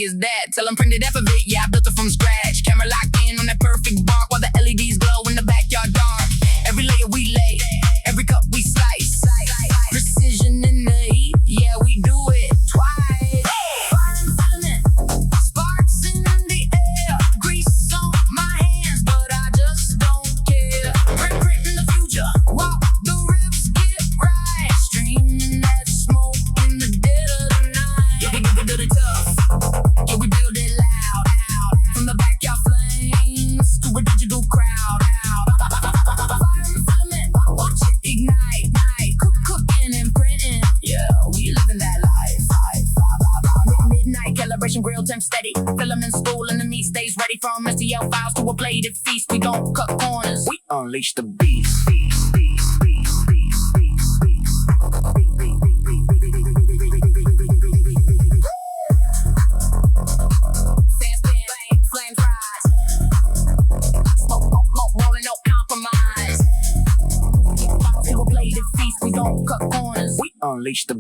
Is that? Tell them print it up a bit, yeah, I built it from scratch. Camera locked in on that perfect bark while the LEDs glow in the backyard dark. Every layer we lay, every cup we slice. Precision in the heat, yeah, we do it twice. Fire and filament, sparks in the air. Grease on my hands, but I just don't care. Print in the future, while the ribs get right. Streaming that smoke in the dead of the night. Yeah, we do it tough. Yeah, we build it loud, from the backyard flames to a digital crowd. Fire and filament, watch it ignite. Cooking and printing, yeah, we living that life. Midnight calibration, grill temp steady. Filament spool and the meat stays ready. From STL files to a plated feast, we don't cut corners. We unleash the beast. Unleash the